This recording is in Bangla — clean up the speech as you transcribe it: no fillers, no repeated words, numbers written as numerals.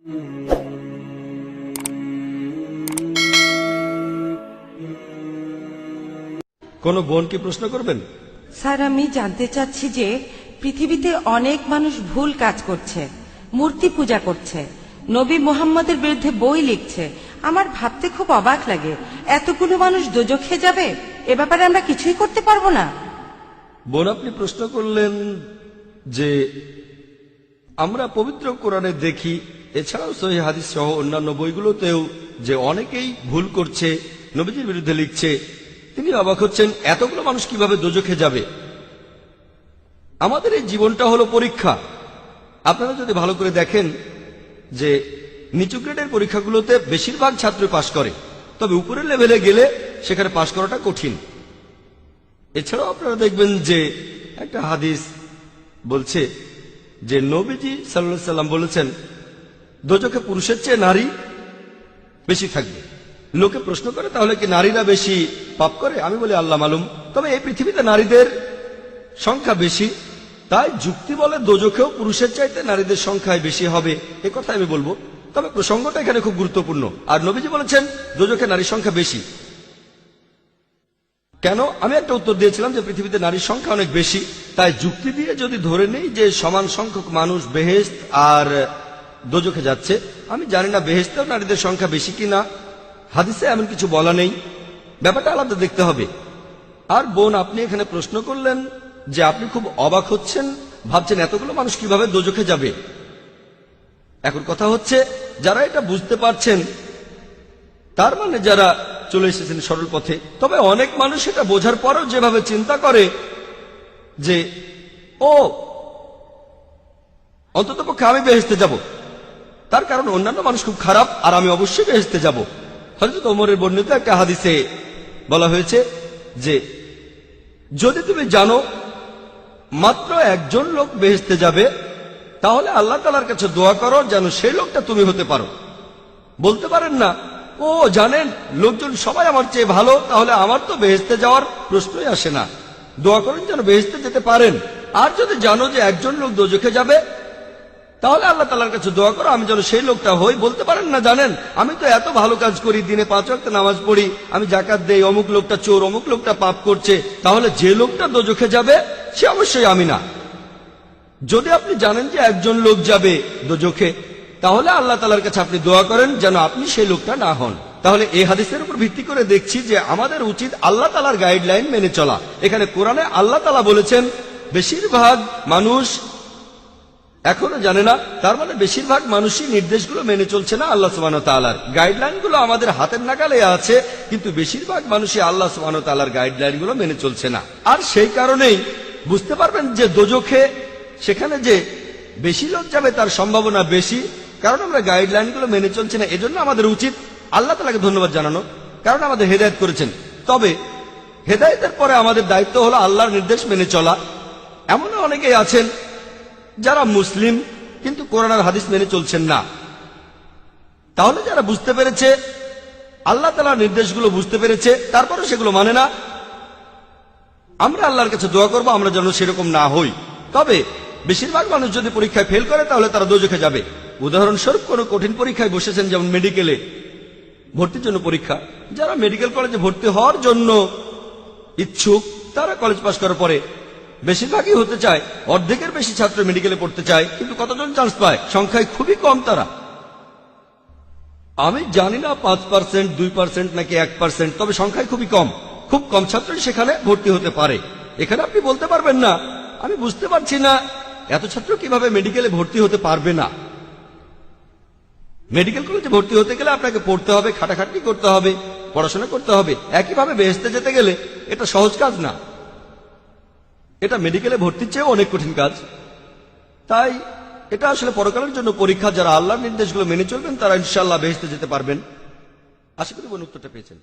কোন বোন কি প্রশ্ন করবেন? স্যার, আমি জানতে চাচ্ছি যে পৃথিবীতে অনেক মানুষ ভুল কাজ করছে, মূর্তি পূজা করছে, নবী মুহাম্মদের বিরুদ্ধে বই লিখছে। আমার ভাবতে খুব অবাক লাগে, এতগুলো মানুষ দোজখে যাবে, এ ব্যাপারে আমরা কিছুই করতে পারবো না। বোন, আপনি প্রশ্ন করলেন যে আমরা পবিত্র কোরআনে দেখি, এছাড়াও সহিহ হাদিস সহ অন্যান্য বইগুলোতেও যে অনেকেই ভুল করছে, নবীজির বিরুদ্ধে লিখছে। তিনি অবাক হচ্ছেন এতগুলো মানুষ কিভাবে দোজখে যাবে। আমাদের এই জীবনটা হলো পরীক্ষা। আপনারা যদি ভালো করে দেখেন যে নিচু গ্রেডের পরীক্ষাগুলোতে বেশিরভাগ ছাত্র পাশ করে, তবে উপরের লেভেলে গেলে সেখানে পাশ করাটা কঠিন। এছাড়াও আপনারা দেখবেন যে একটা হাদিস বলছে যে নবীজি সাল্লাল্লাহু আলাইহি সাল্লাম বলেছেন দোজখে পুরুষের চেয়ে নারী বেশি থাকবে। লোকে প্রশ্ন করে তাহলে কি নারীরা বেশি পাপ করে? আমি বলি আল্লাহ মালুম। তবে এই পৃথিবীতে নারীদের সংখ্যা বেশি, তাই যুক্তি বলে দোজখেও পুরুষের চাইতে নারীদের সংখ্যায় বেশি হবে, এ কথা আমি বলবো। তবে প্রসঙ্গটা এখানে খুব গুরুত্বপূর্ণ। আর নবীজি বলেছেন দোজখে নারীর সংখ্যা বেশি। কেন? আমি একটা উত্তর দিয়েছিলাম যে পৃথিবীতে নারীর সংখ্যা অনেক বেশি, তাই যুক্তি দিয়ে যদি ধরে নেই যে সমান সংখ্যক মানুষ বেহেশত আর দোজখে যাচ্ছে, আমি জানি না বেহেশতেও নারীদের সংখ্যা বেশি কিনা, হাদিসে এমন কিছু বলা নেই, ব্যাপারটা আলাদা দেখতে হবে। আর বোন, আপনি এখানে প্রশ্ন করলেন যে আপনি খুব অবাক হচ্ছেন, ভাবছেন এতগুলো মানুষ কিভাবে দোজখে যাবে। এখন কথা হচ্ছে যারা এটা বুঝতে পারছেন, তার মানে যারা চলে এসেছেন সরল পথে। তবে অনেক মানুষ এটা বোঝার পরেও যেভাবে চিন্তা করে যে ও অন্ততপক্ষে আমি বেহেশতে যাব, তার কারণ অন্যান্য মানুষ খুব খারাপ আর আমি অবশ্যই বেহেশতে যাব। হযরত ওমরের বর্ণিত একটা হাদিসে বলা হয়েছে যে যদি তুমি জানো মাত্র একজন লোক বেহেশতে যাবে, তাহলে আল্লাহ তাআলার কাছে দোয়া করো যেন সেই লোকটা তুমি হতে পারো। বলতে পারেন না ও জানেন লোকজন সবাই আমার চেয়ে ভালো, তাহলে আমার তো বেহেশতে যাওয়ার প্রশ্নই আসে না। দোয়া করেন যেন বেহেশতে যেতে পারেন। আর যদি জানো যে একজন লোক দোজখে যাবে, তাহলে আল্লাহ তাআলার কাছে দোয়া করো আমি যেন সেই লোকটা হই। বলতে পারেন না জানেন আমি তো এত ভালো কাজ করি, দিনে 5 ওয়াক্ত নামাজ পড়ি, আমি যাকাত দেই, অমুক লোকটা চোর, অমুক লোকটা পাপ করছে, তাহলে যে লোকটা দোজখে যাবে সে অবশ্যই আমি না। যদি আপনি জানেন যে একজন লোক যাবে দোজখে, তাহলে আল্লাহ তাআলার কাছে আপনি দোয়া করেন যেন আপনি সেই লোকটা না হন। তাহলে এই হাদিসের উপর ভিত্তি করে দেখছি যে আমাদের উচিত আল্লাহ তাআলার গাইডলাইন মেনে চলা। এখানে কোরআনে আল্লাহ তাআলা বলেছেন বেশিরভাগ মানুষ এখনো জানে না, তার মানে বেশিরভাগ মানুষই নির্দেশগুলো মেনে চলছে না। আল্লাহ সুবহানাহু ওয়া তাআলার গাইডলাইনগুলো আমাদের হাতের নাগালে আছে, কিন্তু বেশিরভাগ মানুষই আল্লাহ সুবহানাহু ওয়া তাআলার গাইডলাইনগুলো মেনে চলছে না। আর সেই কারণেই বুঝতে পারবেন যে দোজখে সেখানে যে বেশি লোক যাবে তার সম্ভাবনা বেশি, কারণ আমরা গাইডলাইনগুলো মেনে চলছি না। এজন্য আমাদের উচিত আল্লাহ তাআলাকে ধন্যবাদ জানানো, কারণ আমাদের হেদায়েত করেছেন। তবে হেদায়েতের পরে আমাদের দায়িত্ব হলো আল্লাহর নির্দেশ মেনে চলা। এমনও অনেকেই আছেন যারা মুসলিম কিন্তু কোরআন আর হাদিস মেনে চলছেন না। তাহলে যারা বুঝতে পেরেছে আল্লাহ তাআলার নির্দেশগুলো বুঝতে পেরেছে, তারপরে সেগুলো মানে না, আমরা আল্লাহর কাছে দোয়া করব আমরা যেন সেরকম না হই। তবে বেশিরভাগ মানুষ যদি পরীক্ষায় ফেল করে তাহলে তারা দোজখে যাবে। উদাহরণস্বরূপ কোনো কঠিন পরীক্ষায় বসেছেন, যেমন মেডিকেলে ভর্তির জন্য পরীক্ষা, যারা মেডিকেল কলেজে ভর্তি হওয়ার জন্য ইচ্ছুক তারা কলেজ পাশ করার পরে বেশিরভাগই হতে চায়, অর্ধেকের বেশি ছাত্র মেডিকেলে পড়তে চায়, কিন্তু কতজন চান্স পায়? সংখ্যায় খুবই কম তারা। আমি জানি না 5%, 2% নাকি 1%, তবে সংখ্যায় খুবই কম। খুব কম ছাত্রই সেখানে ভর্তি হতে পারে। এখানে আপনি বলতে পারবেন না আমি বুঝতে পারছি না এত ছাত্র কিভাবে মেডিকেলে ভর্তি হতে পারবে না। মেডিকেল কলেজে ভর্তি হতে গেলে আপনাকে পড়তে হবে, খাটাখাটি করতে হবে, পড়াশোনা করতে হবে। একইভাবে বেহেশতে যেতে গেলে এটা সহজ কাজ না, এটা মেডিকেলে ভর্তির চেয়েও অনেক কঠিন কাজ। তাই এটা আসলে পরকালের জন্য পরীক্ষা। যারা আল্লাহর নির্দেশগুলো মেনে চলবেন তারা ইনশাআল্লাহ বেহেশতে যেতে পারবেন। আশা করি উত্তরটা পেয়েছেন।